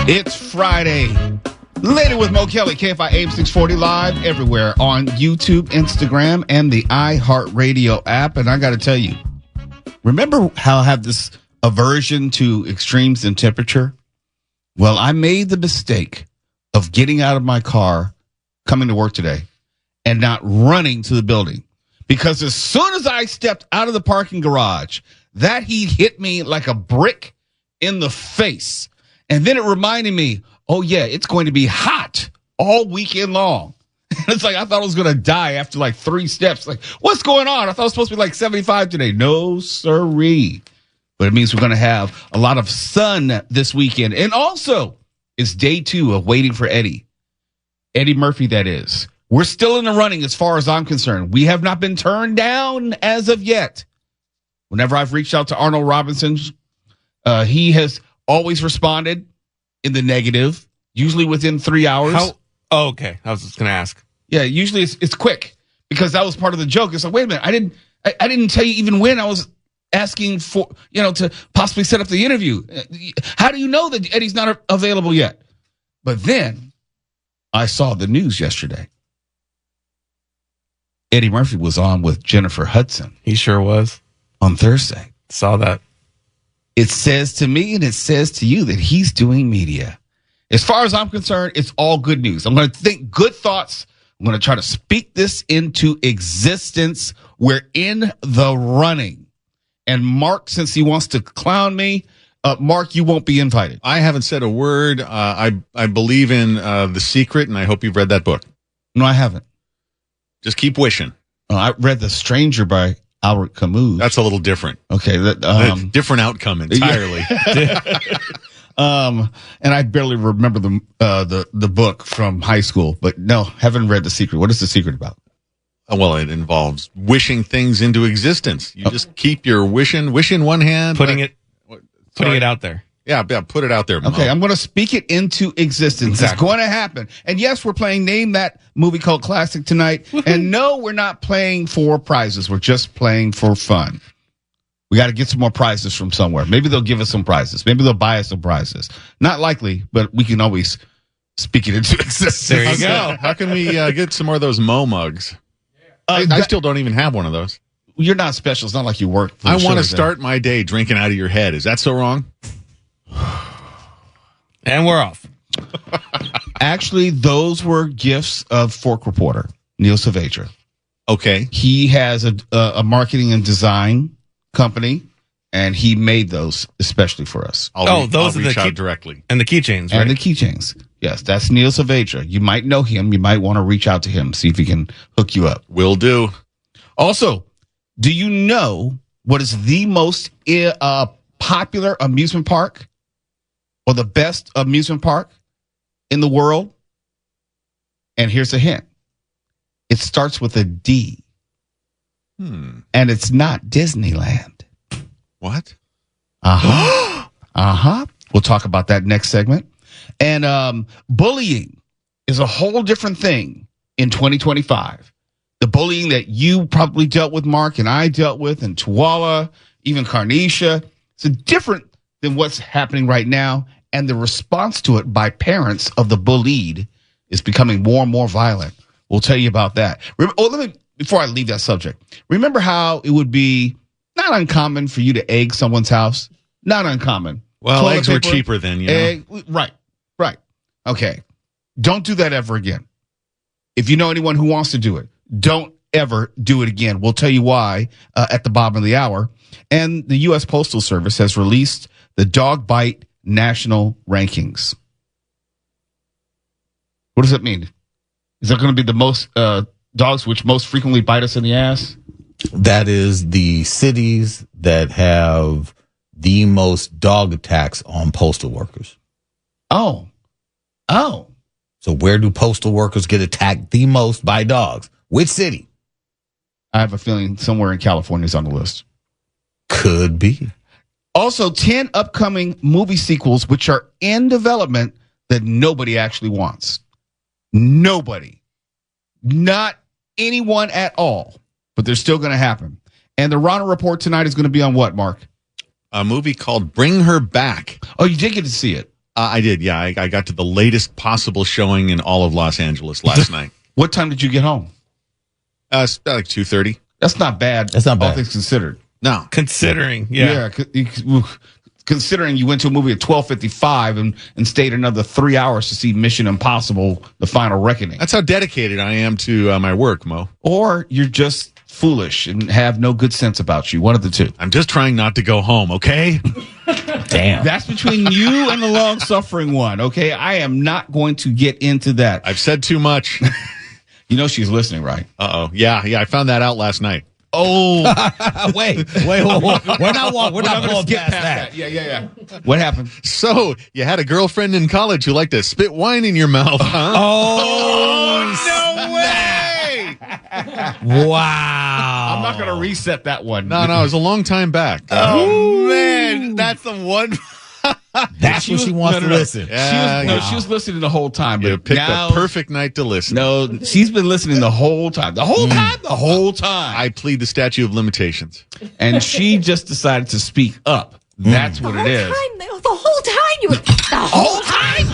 It's Friday. Later with Mo Kelly, KFI AM 640 live everywhere on YouTube, Instagram, and the iHeartRadio app. And I got to tell you, remember how I have this aversion to extremes in temperature? Well, I made the mistake of getting out of my car, coming to work today, and not running to the building. Because as soon as I stepped out of the parking garage, that heat hit me like a brick in the face. And then it reminded me, oh, yeah, it's going to be hot all weekend long. It's like I thought I was going to die after like 3 steps. Like, what's going on? I thought it was supposed to be like 75 today. No, sirree. But it means we're going to have a lot of sun this weekend. And also, it's day 2 of waiting for Eddie. Eddie Murphy, that is. We're still in the running as far as I'm concerned. We have not been turned down as of yet. Whenever I've reached out to Arnold Robinson, he has always responded in the negative, usually within 3 hours. Okay. I was just going to ask. Yeah, usually it's quick because that was part of the joke. It's like, wait a minute, I didn't tell you even when I was asking for, to possibly set up the interview. How do you know that Eddie's not available yet? But then I saw the news yesterday. Eddie Murphy was on with Jennifer Hudson. He sure was. On Thursday. Saw that. It says to me and it says to you that he's doing media. As far as I'm concerned, it's all good news. I'm going to think good thoughts. I'm going to try to speak this into existence. We're in the running. And Mark, since he wants to clown me, Mark, you won't be invited. I haven't said a word. I believe in The Secret, and I hope you've read that book. No, I haven't. Just keep wishing. I read The Stranger by Albert Camus. That's a little different. Okay. Different outcome entirely. And I barely remember the book from high school, but no, haven't read The Secret. What is The Secret about? Well, it involves wishing things into existence. You just keep your wish in one hand. Putting it out there. Yeah, put it out there, Mo. Okay, I'm going to speak it into existence. Exactly. It's going to happen. And yes, we're playing Name That Movie Cult Classic tonight. Woo-hoo. And no, we're not playing for prizes. We're just playing for fun. We got to get some more prizes from somewhere. Maybe they'll give us some prizes. Maybe they'll buy us some prizes. Not likely, but we can always speak it into existence. There you go. How can we get some more of those Mo mugs? I still don't even have one of those. You're not special. It's not like you work. I want to start my day drinking out of your head. Is that so wrong? And we're off. Actually, those were gifts of Fork Reporter, Neil Saavedra. Okay. He has a marketing and design company, and he made those especially for us. I'll reach out directly. And the keychains, right? And the keychains. Yes, that's Neil Saavedra. You might know him. You might want to reach out to him, see if he can hook you up. Will do. Also, do you know what is the most popular amusement park or the best amusement park in the world? And here's a hint. It starts with a D. And it's not Disneyland. What? We'll talk about that next segment. And bullying is a whole different thing in 2025. The bullying that you probably dealt with, Mark, and I dealt with, and Tuwala, even Carnisha. It's different than what's happening right now. And the response to it by parents of the bullied is becoming more and more violent. We'll tell you about that. Before I leave that subject, remember how it would be not uncommon for you to egg someone's house? Not uncommon. Well, toilet eggs paper, were cheaper then, you know. Right. Okay. Don't do that ever again. If you know anyone who wants to do it, don't ever do it again. We'll tell you why at the bottom of the hour. And the U.S. Postal Service has released the Dog Bite National Rankings. What does that mean? Is that going to be the most dogs which most frequently bite us in the ass? That is the cities that have the most dog attacks on postal workers. Oh. So where do postal workers get attacked the most by dogs? Which city? I have a feeling somewhere in California is on the list. Could be. Also, 10 upcoming movie sequels which are in development that nobody actually wants. Nobody. Not anyone at all. But they're still going to happen. And the Rana Report tonight is going to be on what, Mark? A movie called Bring Her Back. Oh, you did get to see it. I did, yeah. I got to the latest possible showing in all of Los Angeles last night. What time did you get home? It's about like 2:30. That's not bad. That's not bad. All things considered. No. Considering, Considering you went to a movie at 12:55 and stayed another 3 hours to see Mission Impossible: The Final Reckoning. That's how dedicated I am to my work, Mo. Or you're just foolish and have no good sense about you. One of the two. I'm just trying not to go home, okay? Damn. That's between you and the long-suffering one, okay? I am not going to get into that. I've said too much. You know she's listening, right? Uh-oh. Yeah, I found that out last night. Oh, wait. We're not going past that. Yeah. What happened? So, you had a girlfriend in college who liked to spit wine in your mouth, huh? Oh, no way! wow. I'm not going to reset that one. No, it was a long time back. Oh, man. That's the one. That's what she wants to listen. She was listening the whole time. You But picked now, the perfect night to listen. No, she's been listening the whole time. The whole time. I plead the statute of limitations. And she just decided to speak up. That's what it is. The whole time you were the whole time.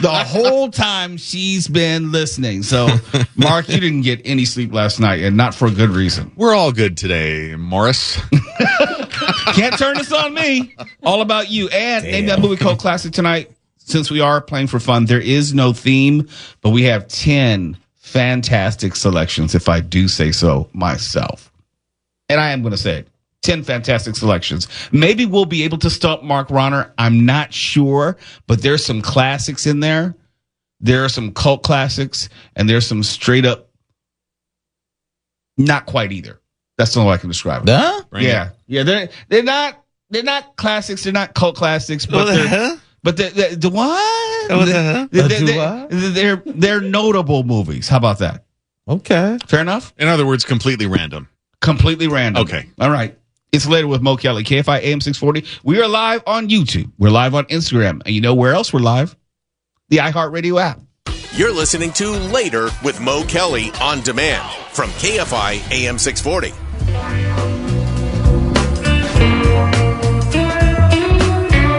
The whole time she's been listening. So, Mark, you didn't get any sleep last night, and not for a good reason. We're all good today, Morris. Can't turn this on me. All about you. And name that movie cult classic tonight. Since we are playing for fun, there is no theme, but we have 10 fantastic selections, if I do say so myself. And I am going to say it. 10 fantastic selections. Maybe we'll be able to stump Mark Ronner. I'm not sure, but there's some classics in there. There are some cult classics, and there's some straight up not quite either. That's the only way I can describe it. Huh? Yeah. They're not classics. They're not cult classics, but they're the what? They're notable movies. How about that? Okay. Fair enough. In other words, completely random. Completely random. Okay. All right. It's Later with Mo Kelly, KFI AM 640. We are live on YouTube. We're live on Instagram. And you know where else we're live? The iHeartRadio app. You're listening to Later with Mo Kelly on demand from KFI AM 640.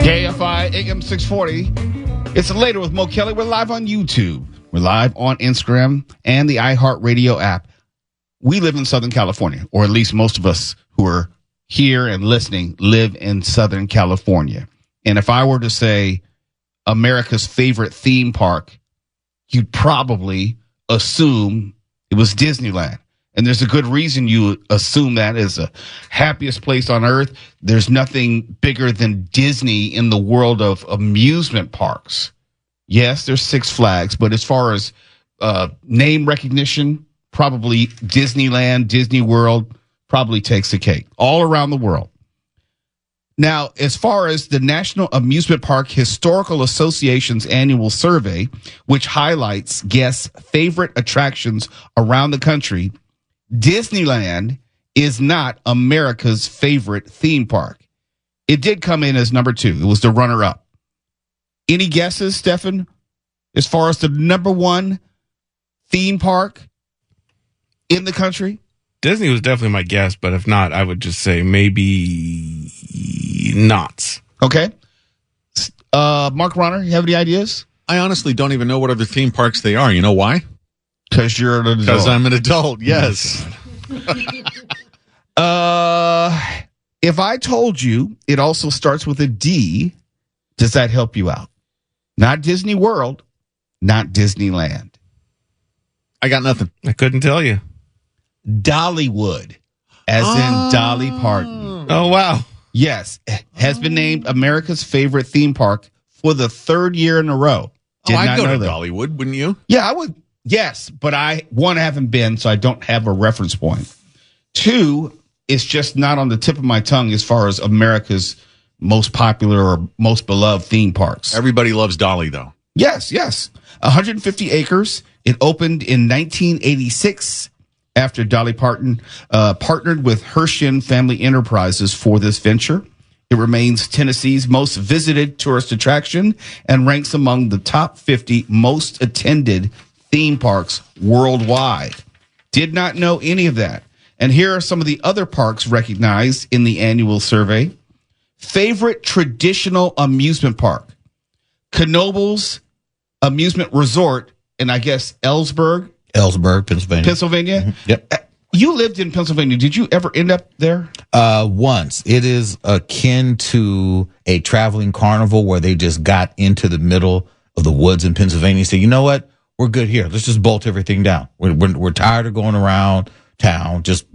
KFI AM 640. It's Later with Mo Kelly. We're live on YouTube. We're live on Instagram and the iHeartRadio app. We live in Southern California, or at least most of us who are here and listening live in Southern California. And if I were to say America's favorite theme park, you'd probably assume it was Disneyland. And there's a good reason you assume that is the happiest place on earth. There's nothing bigger than Disney in the world of amusement parks. Yes, there's Six Flags, but as far as name recognition, probably Disneyland, Disney World probably takes the cake all around the world. Now, as far as the National Amusement Park Historical Association's annual survey, which highlights guests' favorite attractions around the country, Disneyland is not America's favorite theme park. It did come in as number 2. It was the runner-up. Any guesses, Stefan, as far as the number 1 theme park in the country? Disney was definitely my guess, but if not, I would just say maybe Knott's. Okay. Mark Ronner, you have any ideas? I honestly don't even know what other theme parks they are. You know why? Because you're an adult. Because I'm an adult, yes. If I told you it also starts with a D, does that help you out? Not Disney World, not Disneyland. I got nothing. I couldn't tell you. Dollywood, as in Dolly Parton. Oh, wow. Yes, has been named America's favorite theme park for the 3rd year in a row. I'd go to Dollywood, wouldn't you? Yeah, I would. Yes, but I haven't been, so I don't have a reference point. 2, it's just not on the tip of my tongue as far as America's most popular or most beloved theme parks. Everybody loves Dolly, though. Yes. 150 acres. It opened in 1986 after Dolly Parton partnered with Hershin Family Enterprises for this venture. It remains Tennessee's most visited tourist attraction and ranks among the top 50 most attended theme parks worldwide. Did not know any of that. And here are some of the other parks recognized in the annual survey. Favorite traditional amusement park. Knoebels Amusement Resort in, I guess, Ellsberg, Pennsylvania. Pennsylvania. Yep. You lived in Pennsylvania. Did you ever end up there? Once. It is akin to a traveling carnival where they just got into the middle of the woods in Pennsylvania and said, you know what? We're good here. Let's just bolt everything down. We're tired of going around town. Just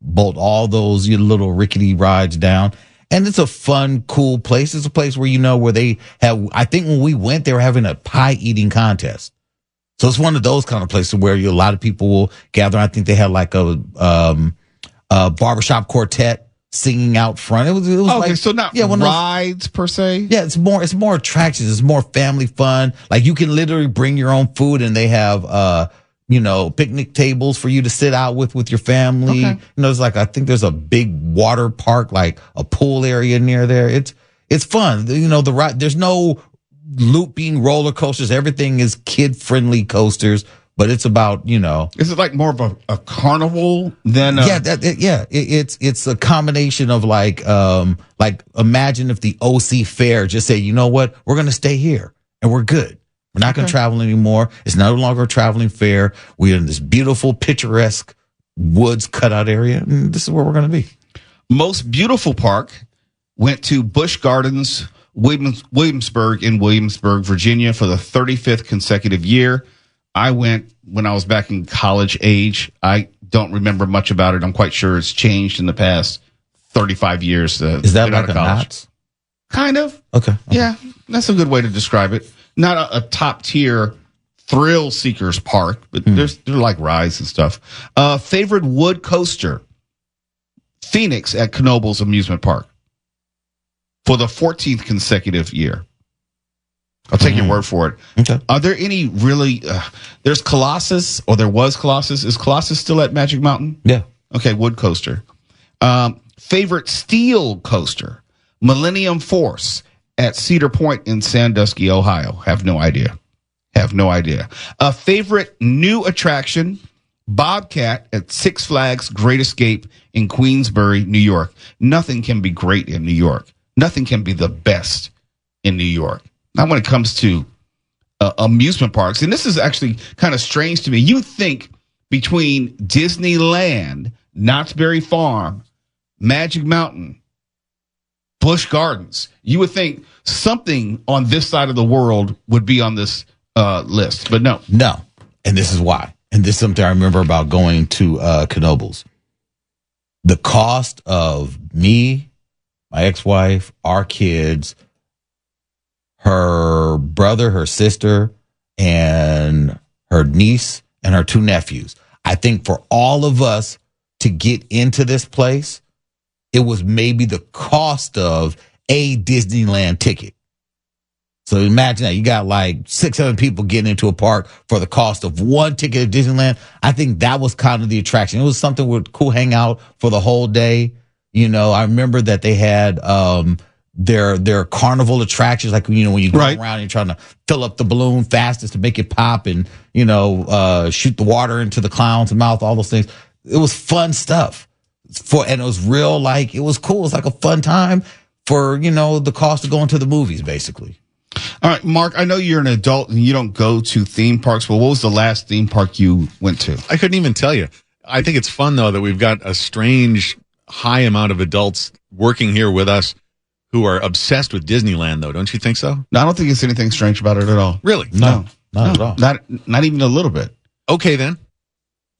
bolt all those little rickety rides down. And it's a fun, cool place. It's a place where, where they have, I think when we went, they were having a pie eating contest. So it's one of those kind of places where a lot of people will gather. I think they had like a barbershop quartet singing out front. It was okay, like, so not rides per se. Yeah, it's more attractions. It's more family fun. Like you can literally bring your own food, and they have picnic tables for you to sit out with your family. Okay. It's like, I think there's a big water park, like a pool area near there. It's fun. The ride, there's no looping roller coasters. Everything is kid friendly coasters, but it's about, Is it like more of a carnival than it's a combination of like imagine if the OC Fair just say, you know what, we're going to stay here and we're good. We're not going to travel anymore. It's no longer a traveling fair. We're in this beautiful, picturesque woods cutout area, and this is where we're going to be. Most beautiful park went to Busch Gardens, Williamsburg in Williamsburg, Virginia for the 35th consecutive year. I went when I was back in college age. I don't remember much about it. I'm quite sure it's changed in the past 35 years. Is that like a Knott's? Kind of. Okay. Yeah, that's a good way to describe it. Not a top tier thrill seekers park, but they're like rides and stuff. Favorite wood coaster, Phoenix at Knoebels Amusement Park for the 14th consecutive year. I'll take your word for it. Okay. Are there any really, there's Colossus, or there was Colossus. Is Colossus still at Magic Mountain? Yeah. Okay, wood coaster. Favorite steel coaster, Millennium Force at Cedar Point in Sandusky, Ohio. Have no idea. Favorite new attraction, Bobcat at Six Flags Great Escape in Queensbury, New York. Nothing can be great in New York. Nothing can be the best in New York. Now, when it comes to amusement parks, and this is actually kind of strange to me. You think between Disneyland, Knott's Berry Farm, Magic Mountain, Busch Gardens, you would think something on this side of the world would be on this list, but no. No. And this is why. And this is something I remember about going to Knoebels. The cost of me, my ex-wife, our kids, her brother, her sister, and her niece, and her two nephews. I think for all of us to get into this place, it was maybe the cost of a Disneyland ticket. So imagine that you got like 600 people getting into a park for the cost of one ticket at Disneyland. I think that was kind of the attraction. It was something with cool hangout for the whole day. I remember that they had their carnival attractions, like when you go around and you're trying to fill up the balloon fastest to make it pop, and shoot the water into the clown's mouth, all those things. It was fun stuff. And it was real, like, it was cool. It was like a fun time for, the cost of going to the movies, basically. All right, Mark, I know you're an adult and you don't go to theme parks, but what was the last theme park you went to? I couldn't even tell you. I think it's fun, though, that we've got a strange high amount of adults working here with us who are obsessed with Disneyland, though. Don't you think so? No, I don't think it's anything strange about it at all. Really? No, not at all. Not even a little bit. Okay, then.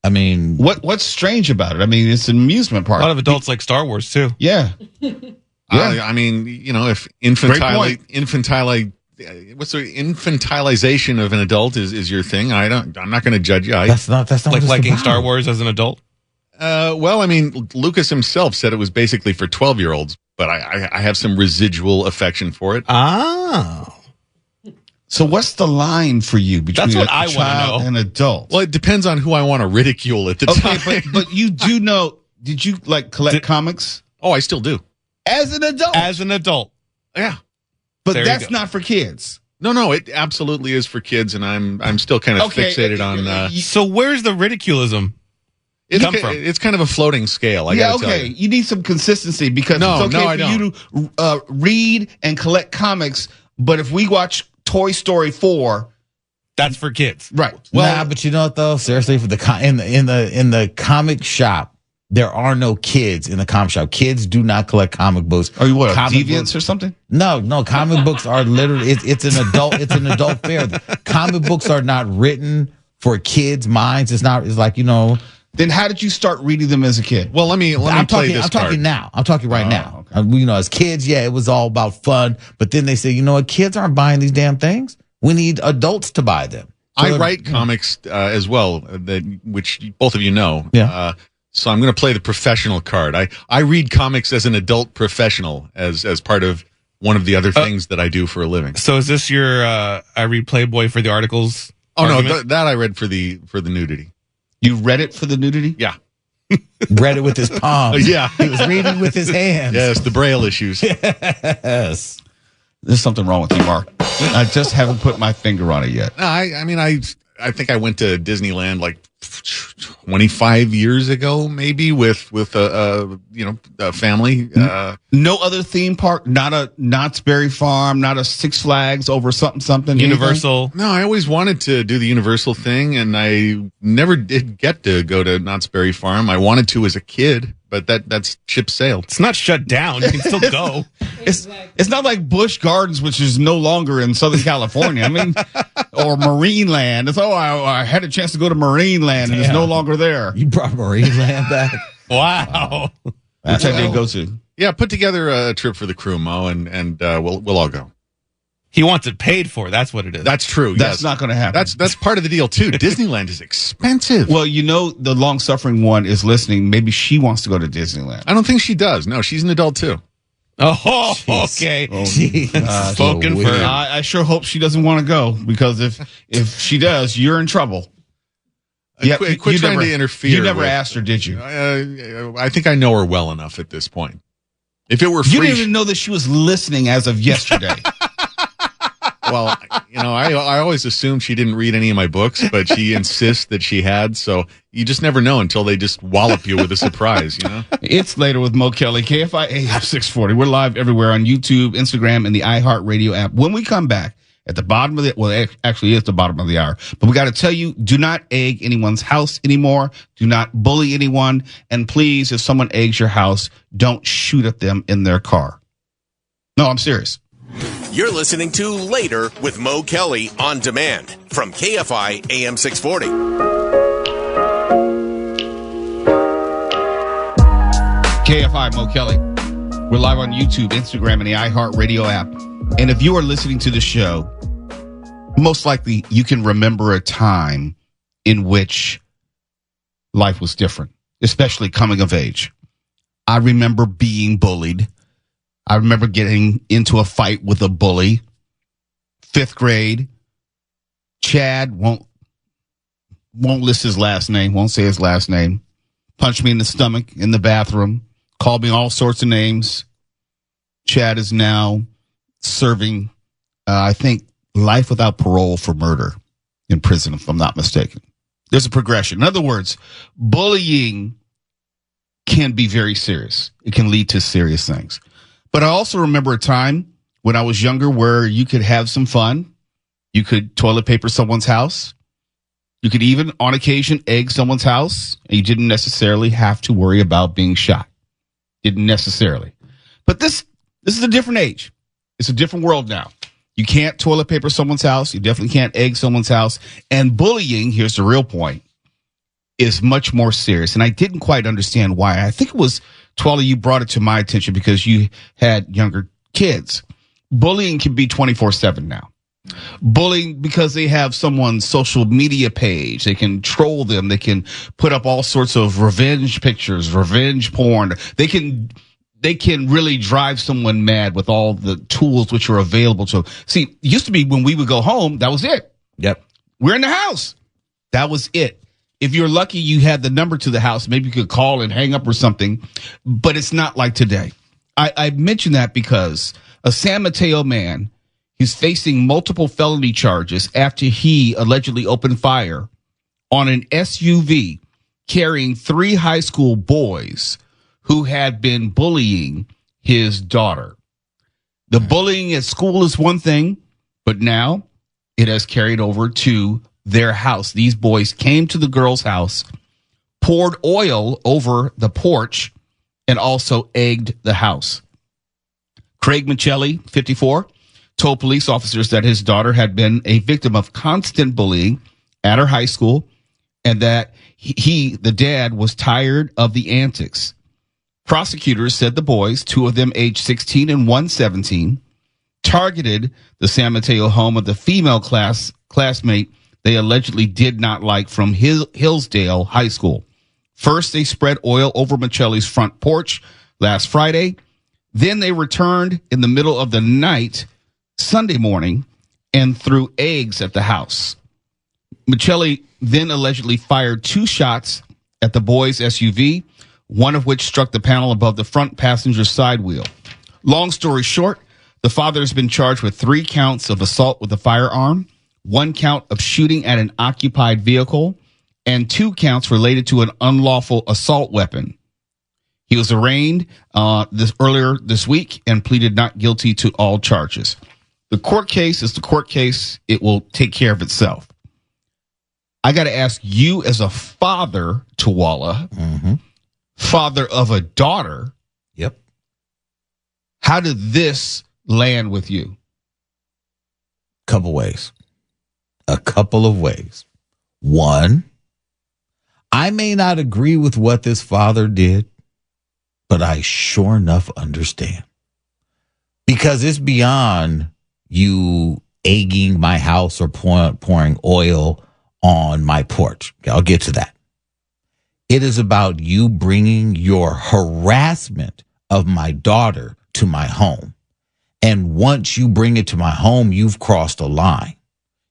I mean, what's strange about it? I mean, it's an amusement park. A lot of adults like Star Wars too. Yeah. I mean, if infantilization of an adult is your thing, I'm not going to judge you. That's not like liking about Star Wars as an adult. Well, I mean, Lucas himself said it was basically for 12-year-olds, but I have some residual affection for it. Oh. So what's the line for you between That's what a I child know. and adult? Well, it depends on who I want to ridicule at the time. Okay, but you do know, did you collect comics? Oh, I still do. As an adult? As an adult. Yeah. But There you that's go. not for kids. No, it absolutely is for kids, and I'm still kind of fixated on. So where's the ridiculism? come from? It's kind of a floating scale. I gotta tell you. You need some consistency because it's okay I for you to read and collect comics But if we watch Toy Story 4, That's for kids. right? But you know what though? Seriously, for in the comic shop, there are no kids in the comic shop. Kids do not collect comic books. Are you what? Comic Deviants books- or something? No. Comic books are literally it's an adult fare. Comic books are not written for kids' minds. It's like, Then how did you start reading them as a kid? Well, let me I'm play talking. this I'm card. talking now. I'm talking right now. okay. As kids, it was all about fun. But then they say, you know what? Kids aren't buying these damn things. We need adults to buy them. I write comics as well, which both of you know. Yeah. So I'm going to play the professional card. I read comics as an adult professional, as part of one of the other things that I do for a living. So is this your I read Playboy for the articles? Oh no, argument? that I read for the nudity. You read it for the nudity? Yeah. Read it with his palms. Yeah. He was reading with his hands. Yes, the Braille issues. Yes. There's something wrong with you, Mark. I just haven't put my finger on it yet. No, I think I went to Disneyland like 25 years ago, maybe with a family. No other theme park, not a Knott's Berry Farm, not a Six Flags over something. anything? Universal. No, I always wanted to do the Universal thing, and I never did get to go to Knott's Berry Farm. I wanted to as a kid, but that's ship sailed. It's not shut down. You can still go. It's not like Busch Gardens, which is no longer in Southern California. I mean, or Marine Land. It's I had a chance to go to Marine Land, and it's no longer there. You brought Marine Land back. Wow. Which I did go to. Yeah, put together a trip for the crew, Mo, and we'll all go. He wants it paid for. That's what it is. That's true. That's yes. not going to happen. That's part of the deal too. Disneyland is expensive. Well, the long-suffering one is listening. Maybe she wants to go to Disneyland. I don't think she does. No, she's an adult too. Oh, okay. Jeez. Spoken for. I sure hope she doesn't want to go, because if she does, you're in trouble. Yeah, Quit trying to interfere. You never with- asked her, did you? I think I know her well enough at this point. If it were free, You didn't even know that she was listening as of yesterday. well, I always assumed she didn't read any of my books, but she insists that she had. So you just never know until they just wallop you with a surprise. It's Later with Mo Kelly, KFI AM 640. We're live everywhere on YouTube, Instagram, and the iHeartRadio app. When we come back at the bottom of it actually is the bottom of the hour, but we got to tell you, do not egg anyone's house anymore. Do not bully anyone. And please, if someone eggs your house, don't shoot at them in their car. No, I'm serious. You're listening to Later with Mo Kelly on demand from KFI AM 640. KFI, Mo Kelly. We're live on YouTube, Instagram, and the iHeartRadio app. And if you are listening to the show, most likely you can remember a time in which life was different, especially coming of age. I remember being bullied. I remember getting into a fight with a bully. 5th grade. Chad won't list his last name, won't say his last name. Punched me in the stomach in the bathroom. Called me all sorts of names. Chad is now serving, I think, life without parole for murder in prison, if I'm not mistaken. There's a progression. In other words, bullying can be very serious. It can lead to serious things. But I also remember a time when I was younger where you could have some fun. You could toilet paper someone's house. You could even, on occasion, egg someone's house. And you didn't necessarily have to worry about being shot. Didn't necessarily. But this is a different age. It's a different world now. You can't toilet paper someone's house. You definitely can't egg someone's house. And bullying, here's the real point, is much more serious. And I didn't quite understand why. I think it was, Twala, you brought it to my attention because you had younger kids. Bullying can be 24/7 now. Bullying because they have someone's social media page. They can troll them. They can put up all sorts of revenge pictures, revenge porn. They can really drive someone mad with all the tools which are available to them. See, it used to be when we would go home, that was it. Yep. We're in the house. That was it. If you're lucky, you had the number to the house. Maybe you could call and hang up or something. But it's not like today. I mention that because a San Mateo man, he's facing multiple felony charges after he allegedly opened fire on an SUV carrying 3 high school boys who had been bullying his daughter. The bullying at school is one thing, but now it has carried over to their house. These boys came to the girl's house, poured oil over the porch, and also egged the house. Craig Michelli, 54, told police officers that his daughter had been a victim of constant bullying at her high school and that he, the dad, was tired of the antics. Prosecutors said the boys, two of them aged 16 and one 17, targeted the San Mateo home of the female classmate they allegedly did not like from Hillsdale High School. First, they spread oil over Michelli's front porch last Friday. Then they returned in the middle of the night, Sunday morning, and threw eggs at the house. Michelli then allegedly fired 2 shots at the boys' SUV, one of which struck the panel above the front passenger side wheel. Long story short, the father has been charged with 3 counts of assault with a firearm, 1 count of shooting at an occupied vehicle, and 2 counts related to an unlawful assault weapon. He was arraigned earlier this week and pleaded not guilty to all charges. The court case is the court case. It will take care of itself. I got to ask you, as a father, Tawala, father of a daughter. Yep. How did this land with you? A couple of ways. One, I may not agree with what this father did, but I sure enough understand. Because it's beyond you egging my house or pouring oil on my porch. Okay, I'll get to that. It is about you bringing your harassment of my daughter to my home. And once you bring it to my home, you've crossed a line.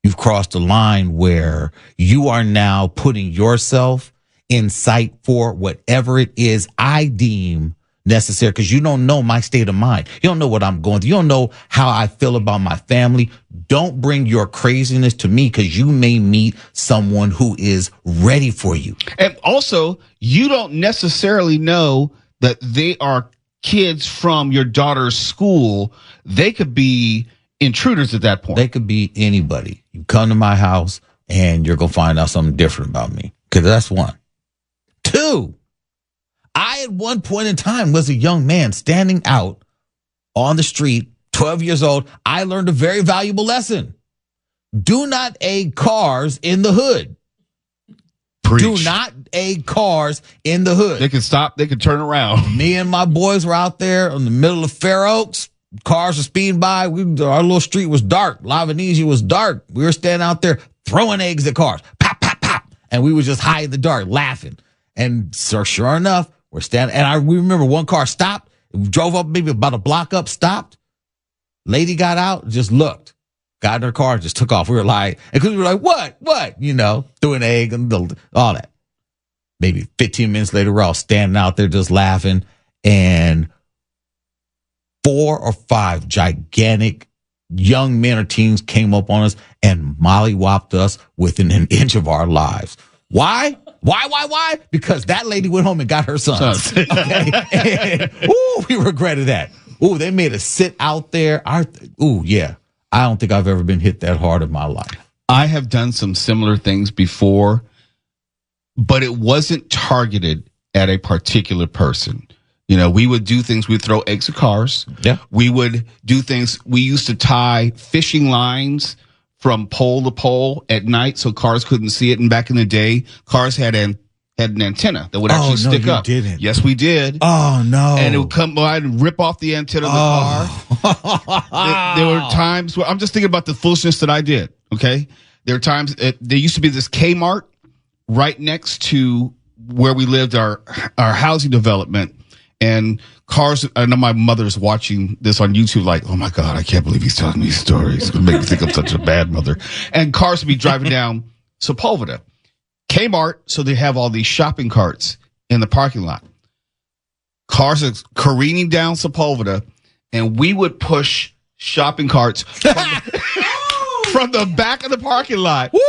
You've crossed a line where you are now putting yourself in sight for whatever it is I deem necessary, because you don't know my state of mind. You don't know what I'm going through. You don't know how I feel about my family. Don't bring your craziness to me, because you may meet someone who is ready for you. And also, you don't necessarily know that they are kids from your daughter's school. They could be intruders at that point. They could be anybody. You come to my house and you're going to find out something different about me. Because that's one. 2, I at one point in time was a young man standing out on the street, 12 years old. I learned a very valuable lesson. Do not egg cars in the hood. Preach. Do not egg cars in the hood. They can stop. They can turn around. Me and my boys were out there in the middle of Fair Oaks. Cars were speeding by. Our little street was dark. La Venezia was dark. We were standing out there throwing eggs at cars. Pop, pop, pop. And we were just high in the dark laughing. And sure enough, we're standing. And we remember one car stopped, drove up maybe about a block up, stopped. Lady got out, just looked, got in her car, just took off. We were like, and we were like, what? You know, threw an egg and all that. Maybe 15 minutes later, we're all standing out there just laughing. And 4 or 5 gigantic young men or teens came up on us and mollywopped us within an inch of our lives. Why? Why? Because that lady went home and got her sons. Okay? And, we regretted that. They made us sit out there. Yeah. I don't think I've ever been hit that hard in my life. I have done some similar things before, but it wasn't targeted at a particular person. You know, we would do things. We'd throw eggs at cars. Yeah. We would do things. We used to tie fishing lines from pole to pole at night so cars couldn't see it. And back in the day, cars had an antenna that would actually stick up. Didn't. Yes, we did. Oh, no. And it would come by and rip off the antenna of the car. There were times where I'm just thinking about the foolishness that I did. Okay. There were times there used to be this Kmart right next to where we lived, our housing development. And cars, I know my mother's watching this on YouTube like, oh my God, I can't believe he's telling me these stories. It's going to make me think I'm such a bad mother. And cars would be driving down Sepulveda. Kmart, so they have all these shopping carts in the parking lot. Cars are careening down Sepulveda, and we would push shopping carts from the back of the parking lot. Woo!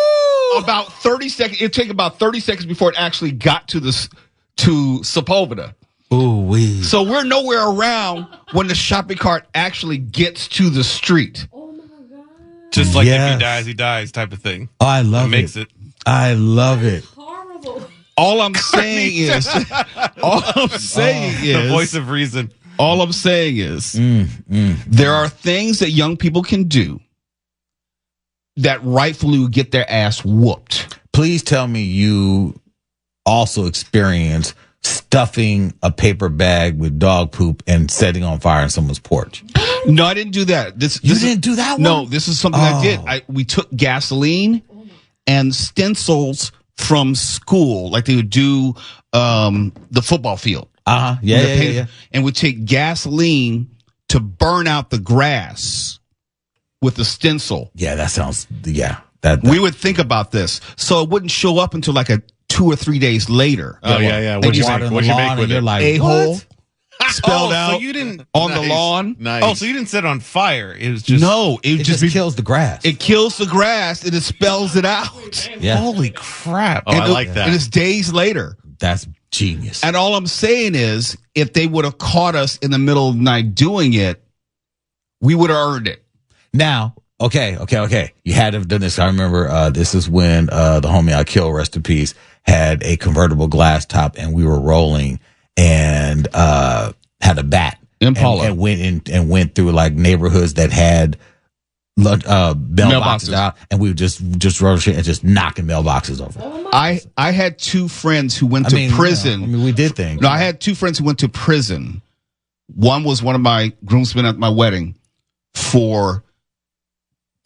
About 30 seconds. It'd take about 30 seconds before it actually got to Sepulveda. Ooh wee. So we're nowhere around when the shopping cart actually gets to the street. Just like if Yes. he dies, he dies type of thing. Oh, I love Makes it. I love it. Horrible. All I'm saying is, The voice of reason. all I'm saying is, there are things that young people can do that rightfully would get their ass whooped. Please tell me you also experience stuffing a paper bag with dog poop and setting on fire on someone's porch. No, I didn't do that. You didn't do that one? No, this is something I did. We took gasoline and stencils from school, like they would do the football field. Yeah. And we take gasoline to burn out the grass with the stencil. Yeah, that sounds, We would think about this, so it wouldn't show up until like 2 or 3 days later. Oh, yeah. What'd you make? What'd you make with you're it? like, A-hole what? spelled out So you didn't. on the lawn. Nice. Oh, so you didn't set it on fire. It was just. No, It just kills the grass. It kills the grass and it spells it out. Yeah. Holy crap. Oh, I like that. And it's days later. That's genius. And all I'm saying is, if they would have caught us in the middle of the night doing it, we would have earned it. Now, okay. You had to have done this. I remember this is when the homie I killed, rest in peace, had a convertible glass top and we were rolling and had a bat. Impala. And went through like neighborhoods that had mailboxes out, and we would just roll shit and just knocking mailboxes over. I had two friends who went to prison. We did things. No, I had two friends who went to prison. One was one of my groomsmen at my wedding for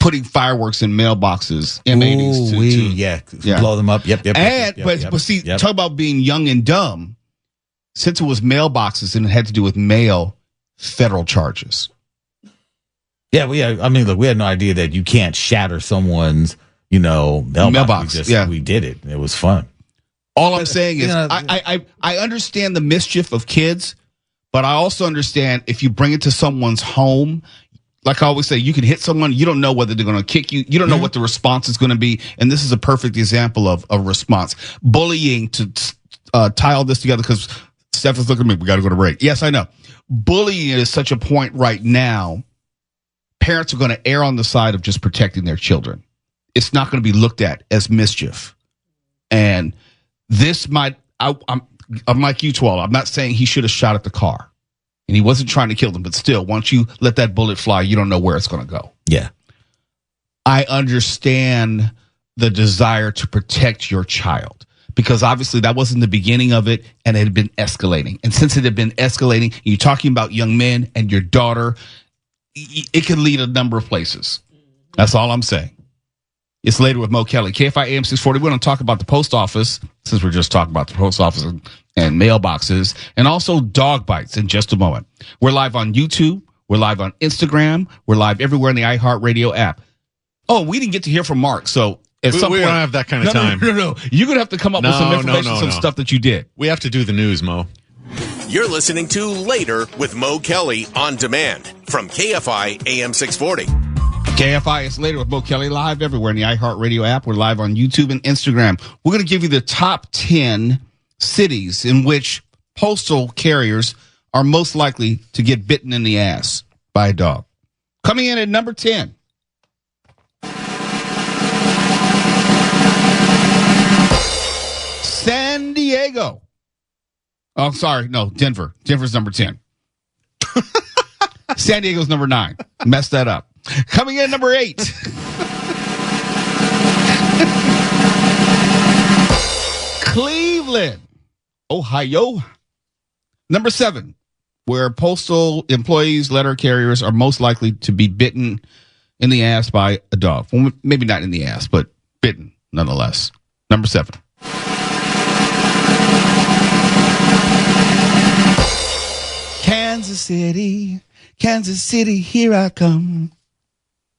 putting fireworks in mailboxes, M80s. Yeah, blow them up. Yep. But see, talk about being young and dumb. Since it was mailboxes and it had to do with mail, federal charges. Yeah, we had no idea that you can't shatter someone's, mailbox. We did it. It was fun. All I'm saying is, I understand the mischief of kids, but I also understand if you bring it to someone's home, like I always say, you can hit someone, you don't know whether they're going to kick you. You don't know what the response is going to be. And this is a perfect example of a response. Bullying, to tie all this together, because Steph is looking at me, we got to go to break. Yes, I know. Bullying is such a point right now. Parents are going to err on the side of just protecting their children. It's not going to be looked at as mischief. And this I'm like you, Twala. I'm not saying he should have shot at the car. And he wasn't trying to kill them, but still, once you let that bullet fly, you don't know where it's going to go. Yeah. I understand the desire to protect your child, because obviously that wasn't the beginning of it, and it had been escalating. And since it had been escalating, and you're talking about young men and your daughter, it can lead a number of places. That's all I'm saying. It's Later with Mo Kelly. KFI AM 640. We're going to talk about the post office, since we're just talking about the post office and mailboxes, and also dog bites in just a moment. We're live on YouTube. We're live on Instagram. We're live everywhere in the iHeartRadio app. Oh, we didn't get to hear from Mark, so at some point, we don't have that kind of time. No. You're going to have to come up with some information, some stuff that you did. We have to do the news, Mo. You're listening to Later with Mo Kelly on demand from KFI AM 640. KFI is Later with Mo Kelly, live everywhere in the iHeartRadio app. We're live on YouTube and Instagram. We're going to give you the top 10 cities in which postal carriers are most likely to get bitten in the ass by a dog. Coming in at number 10. San Diego. Oh, sorry. No, Denver. Denver's number 10. San Diego's number 9. Messed that up. Coming in at number 8. Cleveland, Ohio. Number 7, where postal employees, letter carriers are most likely to be bitten in the ass by a dog. Well, maybe not in the ass, but bitten nonetheless. Number 7. Kansas City, here I come.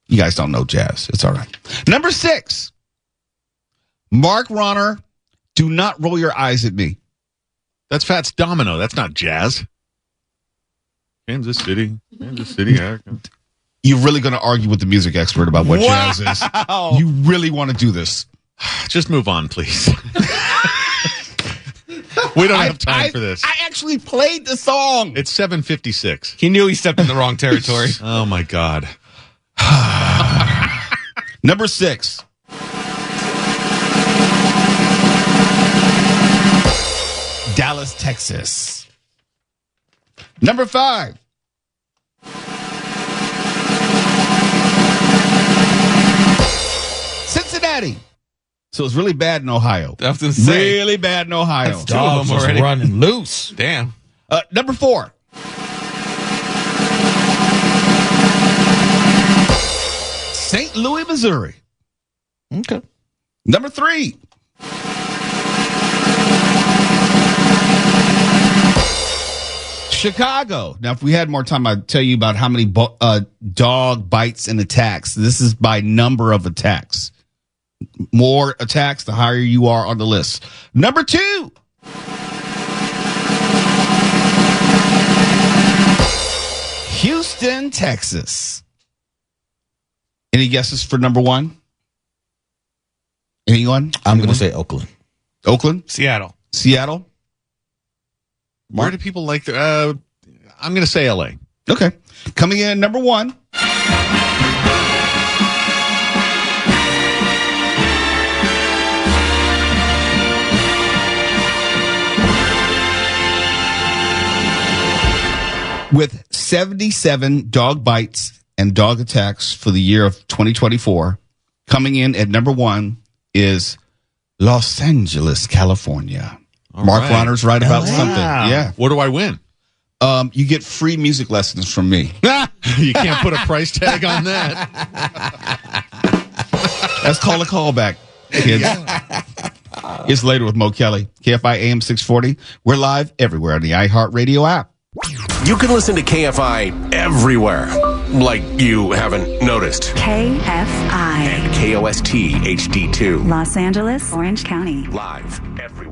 You guys don't know jazz. It's all right. Number 6, Mark Ronner, do not roll your eyes at me. That's Fats Domino. That's not jazz. Kansas City. You're really going to argue with the music expert about what jazz is? You really want to do this? Just move on, please. We don't have time for this. I actually played the song. It's 7:56. He knew he stepped in the wrong territory. Oh my God. Number 6. Dallas, Texas. Number 5. Cincinnati. So it's really bad in Ohio. I was gonna say. Really bad in Ohio. That's two of them already. running loose. Damn. Number 4. St. Louis, Missouri. Okay. Number 3. Chicago. Now, if we had more time, I'd tell you about how many dog bites and attacks. This is by number of attacks. More attacks, the higher you are on the list. Number 2. Houston, Texas. Any guesses for number 1? Anyone? I'm going to say Oakland. Oakland? Seattle. Seattle? Where do people like the? I'm going to say LA. Okay. Coming in number 1. With 77 dog bites and dog attacks for the year of 2024, coming in at number 1 is Los Angeles, California. Mark right. Reiner's right about something. Wow. Yeah. What do I win? You get free music lessons from me. You can't put a price tag on that. That's called a callback, kids. It's Later with Mo Kelly, KFI AM 640. We're live everywhere on the iHeartRadio app. You can listen to KFI everywhere, like you haven't noticed. KFI. And KOST HD2. Los Angeles, Orange County. Live everywhere.